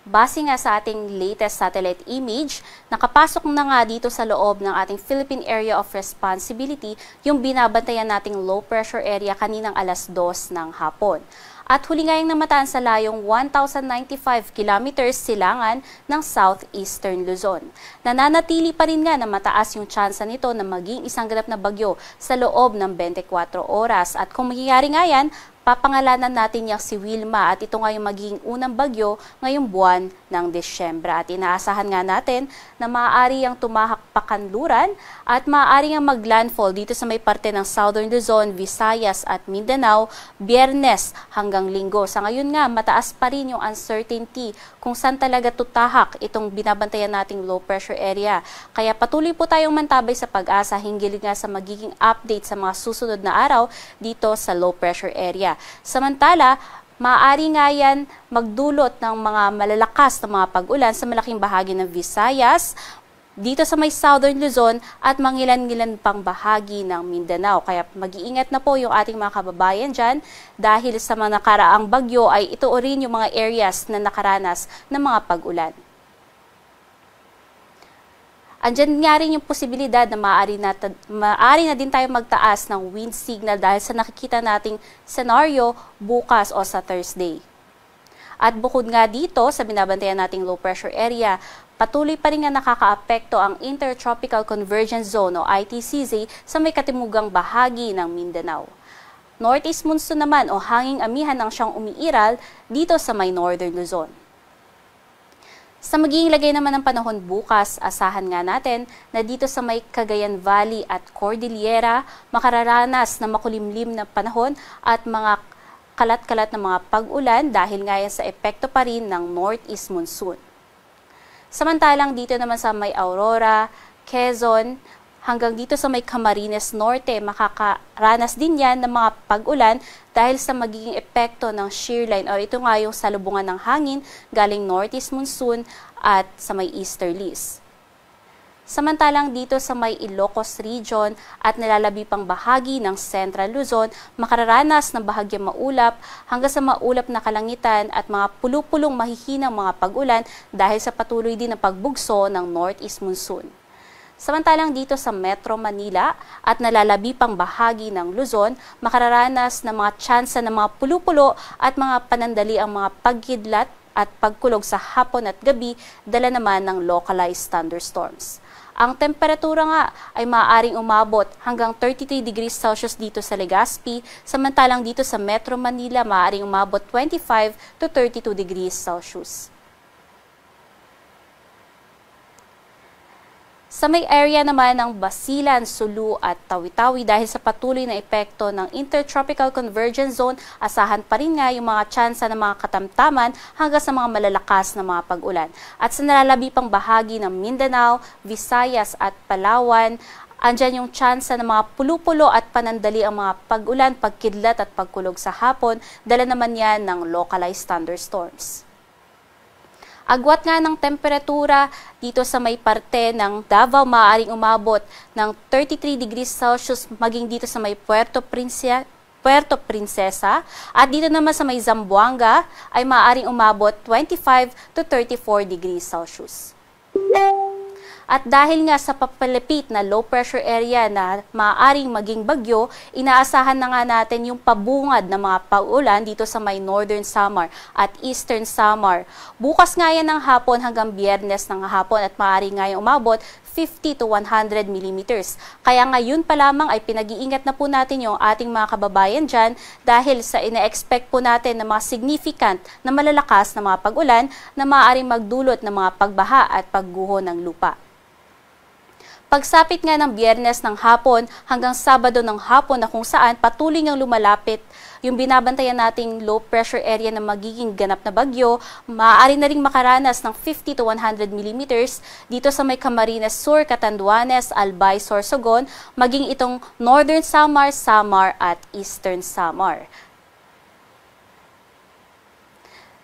Base nga sa ating latest satellite image, nakapasok na nga dito sa loob ng ating Philippine Area of Responsibility yung binabantayan nating low pressure area kaninang alas 2 ng hapon. At huli nga yung namataan sa layong 1,095 kilometers silangan ng southeastern Luzon. Nananatili pa rin nga na mataas yung tsansa nito na maging isang ganap na bagyo sa loob ng 24 oras. At kung mangyayari nga yan, papangalanan natin yung si Wilma at ito nga yung magiging unang bagyo ngayong buwan ng Disyembre. At inaasahan nga natin na maaari ang tumahak pakanluran at maaari ang maglandfall dito sa may parte ng Southern Luzon, Visayas at Mindanao, Biyernes hanggang Linggo. Sa ngayon nga, mataas pa rin yung uncertainty kung saan talaga tutahak itong binabantayan nating low pressure area. Kaya patuloy po tayong mantabay sa pag-asa hinggil nga sa magiging update sa mga susunod na araw dito sa low pressure area. Samantala, maaari nga yan magdulot ng mga malalakas na mga pag-ulan sa malaking bahagi ng Visayas, dito sa may Southern Luzon at mangilan-ngilan pang bahagi ng Mindanao. Kaya mag-iingat na po yung ating mga kababayan dyan dahil sa mga nakaraang bagyo ay ito rin yung mga areas na nakaranas ng mga pag-ulan. Andyan nga rin yung posibilidad na maaari na din tayo magtaas ng wind signal dahil sa nakikita nating senaryo bukas o sa Thursday. At bukod nga dito sa binabantayan nating low pressure area, patuloy pa rin nga nakakaapekto ang Intertropical Convergence Zone o ITCZ sa may katimugang bahagi ng Mindanao. Northeast monsoon naman o hanging amihan ang siyang umiiral dito sa may Northern Luzon. Sa magiging lagay naman ng panahon bukas, asahan nga natin na dito sa may Cagayan Valley at Cordillera, makararanas na makulimlim na panahon at mga kalat-kalat na mga pag-ulan dahil nga yan sa epekto pa rin ng northeast monsoon. Samantalang dito naman sa may Aurora, Quezon, hanggang dito sa may Camarines Norte, makakaranas din yan ng mga pag-ulan dahil sa magiging epekto ng shear line o ito nga yung salubungan ng hangin galing northeast monsoon at sa may easterlies. Samantalang dito sa may Ilocos Region at nilalabi pang bahagi ng Central Luzon, makararanas ng bahagyang maulap hanggang sa maulap na kalangitan at mga pulupulong mahihinang mga pag-ulan dahil sa patuloy din na pagbugso ng northeast monsoon. Samantalang dito sa Metro Manila at nalalabi pang bahagi ng Luzon, makararanas ng mga tsansa ng mga pulupulo at mga panandali ang mga pagkidlat at pagkulog sa hapon at gabi, dala naman ng localized thunderstorms. Ang temperatura nga ay maaaring umabot hanggang 33 degrees Celsius dito sa Legazpi, samantalang dito sa Metro Manila maaaring umabot 25 to 32 degrees Celsius. Sa may area naman ng Basilan, Sulu at Tawi-Tawi dahil sa patuloy na epekto ng Intertropical Convergence Zone, asahan pa rin nga yung mga tsansa ng mga katamtaman hanggang sa mga malalakas na mga pag-ulan. At sa nalalabi pang bahagi ng Mindanao, Visayas at Palawan, andyan yung tsansa ng mga pulupulo at panandali ang mga pag-ulan, pagkidlat at pagkulog sa hapon, dala naman yan ng localized thunderstorms. Agwat nga ng temperatura dito sa may parte ng Davao, maaaring umabot ng 33 degrees Celsius maging dito sa may Puerto Princesa at dito naman sa may Zamboanga ay maaaring umabot 25 to 34 degrees Celsius. At dahil nga sa papalapit na low pressure area na maaaring maging bagyo, inaasahan na nga natin yung pabungad ng mga pag-ulan dito sa may Northern Samar at Eastern Samar. Bukas nga yan ng hapon hanggang Biyernes ng hapon at maaari nga yung umabot 50 to 100 millimeters. Kaya ngayon pa lamang ay pinag-iingat na po natin yung ating mga kababayan dyan dahil sa ina-expect po natin na mga significant na malalakas na mga pag-ulan na maaaring magdulot ng mga pagbaha at pagguho ng lupa. Pagsapit nga ng Biyernes ng hapon hanggang Sabado ng hapon na kung saan patuloy ngang lumalapit yung binabantayan nating low pressure area na magiging ganap na bagyo, maaari na ring makaranas ng 50 to 100 millimeters dito sa may Camarines Sur, Catanduanes, Albay, Sorsogon, maging itong Northern Samar, Samar at Eastern Samar.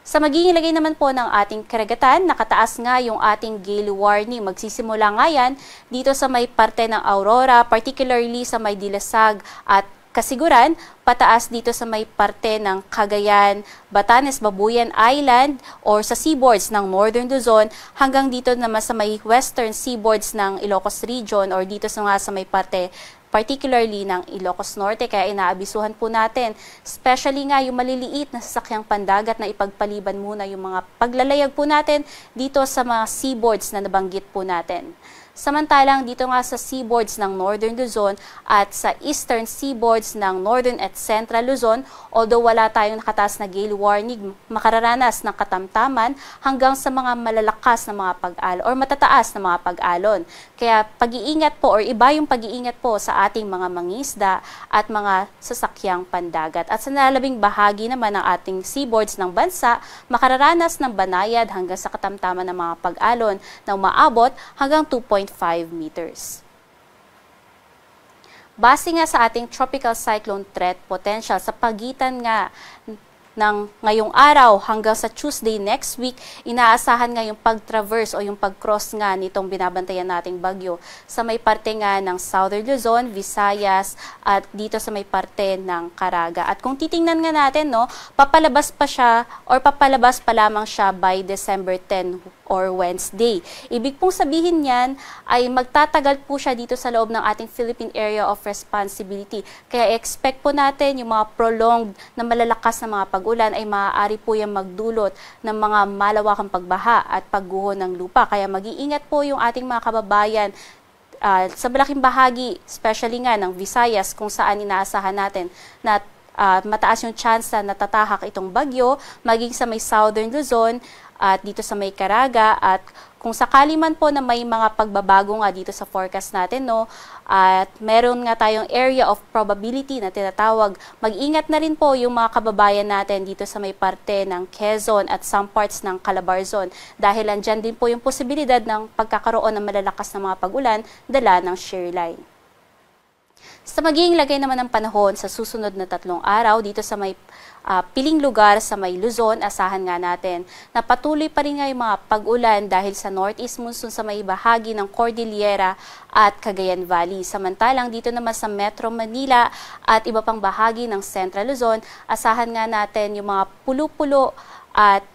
Sa magiging lagay naman po ng ating karagatan, nakataas nga yung ating gale warning. Magsisimula nga yan dito sa may parte ng Aurora, particularly sa may Dilasag at kasiguran, pataas dito sa may parte ng Cagayan, Batanes, Babuyan Island or sa seaboards ng Northern Luzon hanggang dito naman sa may western seaboards ng Ilocos Region or dito sa may parte particularly ng Ilocos Norte, kaya inaabisuhan po natin, especially nga yung maliliit na sasakyang pandagat na ipagpaliban muna yung mga paglalayag po natin dito sa mga seaboards na nabanggit po natin. Samantalang dito nga sa seaboards ng Northern Luzon at sa eastern seaboards ng Northern at Central Luzon, although wala tayong nakataas na gale warning, makararanas ng katamtaman hanggang sa mga malalakas na mga pag-alon or matataas na mga pag-alon. Kaya pag-iingat po or iba yung pag-iingat po sa ating mga mangisda at mga sasakyang pandagat. At sa nalabing bahagi naman ng ating seaboards ng bansa, makararanas ng banayad hanggang sa katamtaman ng mga pag-alon na umaabot hanggang 2.5 meters. Base nga sa ating tropical cyclone threat potential sa pagitan nga ng ngayong araw hanggang sa Tuesday next week, inaasahan nga yung pag-traverse o yung pag-cross nga nitong binabantayan nating bagyo sa may parte nga ng Southern Luzon, Visayas at dito sa may parte ng Caraga. At kung titingnan nga natin, no, papalabas pa siya or papalabas pa lamang siya by December 10 or Wednesday. Ibig pong sabihin niyan ay magtatagal po siya dito sa loob ng ating Philippine Area of Responsibility. Kaya expect po natin yung mga prolonged na malalakas na mga pag-ulan ay maaari po yung magdulot ng mga malawakang pagbaha at pagguho ng lupa. Kaya mag-iingat po yung ating mga kababayan sa malaking bahagi, especially nga ng Visayas kung saan inaasahan natin na mataas yung chance na natatahak itong bagyo, maging sa may Southern Luzon at dito sa may Caraga. At kung sakali man po na may mga pagbabago nga dito sa forecast natin, no, at meron nga tayong area of probability na tinatawag, mag-ingat na rin po yung mga kababayan natin dito sa may parte ng Quezon at some parts ng Calabarzon dahil andyan din po yung posibilidad ng pagkakaroon ng malalakas na mga pag-ulan dala ng shear line. Sa magiging lagay naman ng panahon sa susunod na 3 araw dito sa may piling lugar sa may Luzon, asahan nga natin na patuloy pa rin nga yung mga pag-ulan dahil sa northeast monsoon sa may bahagi ng Cordillera at Cagayan Valley. Samantalang dito naman sa Metro Manila at iba pang bahagi ng Central Luzon, asahan nga natin yung mga pulo-pulo at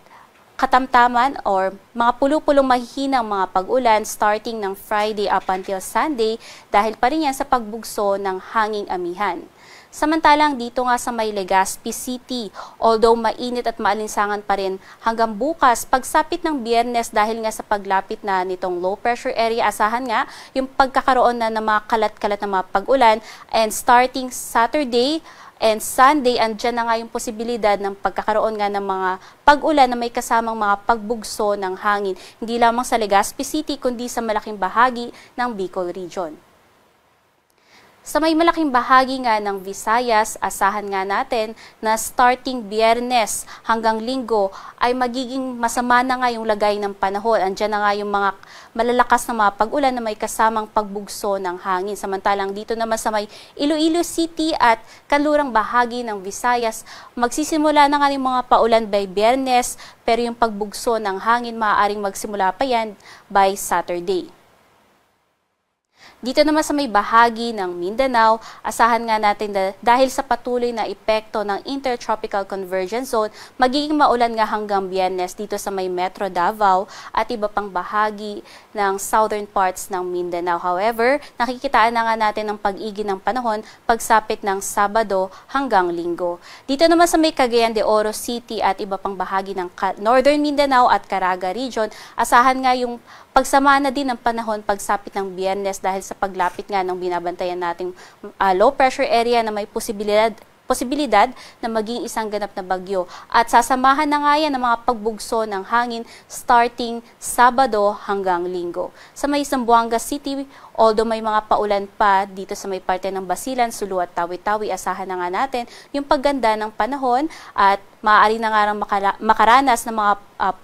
katamtaman or mga pulo-pulong mahihinang mga pag-ulan starting ng Friday up until Sunday dahil pa rin yan sa pagbugso ng hanging amihan. Samantalang dito nga sa may Legazpi City, although mainit at maalinsangan pa rin hanggang bukas, pagsapit ng Biyernes dahil nga sa paglapit na nitong low pressure area, asahan nga yung pagkakaroon na ng mga kalat-kalat na mga pag-ulan and starting Saturday and Sunday, andyan na nga yung posibilidad ng pagkakaroon nga ng mga pag-ulan na may kasamang mga pagbugso ng hangin, hindi lamang sa Legazpi City, kundi sa malaking bahagi ng Bicol Region. Sa may malaking bahagi nga ng Visayas, asahan nga natin na starting Biyernes hanggang Linggo ay magiging masama na nga yung lagay ng panahon. Andiyan na nga yung mga malalakas na mga pag-ulan na may kasamang pagbugso ng hangin. Samantalang dito naman sa may Iloilo City at kanlurang bahagi ng Visayas, magsisimula na nga yung mga paulan by Biyernes, pero yung pagbugso ng hangin maaaring magsimula pa yan by Saturday. Dito naman sa may bahagi ng Mindanao, asahan nga natin dahil sa patuloy na epekto ng Intertropical Convergence Zone, magiging maulan nga hanggang Biyernes dito sa may Metro Davao at iba pang bahagi ng southern parts ng Mindanao. However, nakikitaan na nga natin ang pag-igin ng panahon pagsapit ng Sabado hanggang Linggo. Dito naman sa may Cagayan de Oro City at iba pang bahagi ng Northern Mindanao at Caraga Region, asahan nga yung pagsama na din ng panahon pagsapit ng Biyernes dahil sa paglapit nga ng binabantayan nating low pressure area na may posibilidad na maging isang ganap na bagyo. At sasamahan na nga yan ng mga pagbugso ng hangin starting Sabado hanggang Linggo. Sa may Zamboanga City, although may mga paulan pa dito sa may parte ng Basilan, Sulu at Tawi-Tawi, asahan na nga natin yung pagganda ng panahon at maaari na nga makaranas ng mga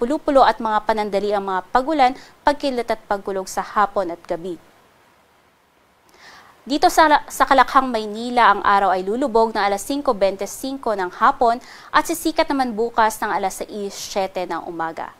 pulo-pulo at mga panandali ang mga pagulan, pagkilat at pagkulog sa hapon at gabi. Dito sa Kalakhang, Maynila, ang araw ay lulubog ng alas 5:25 ng hapon at sisikat naman bukas ng alas 6:07 ng umaga.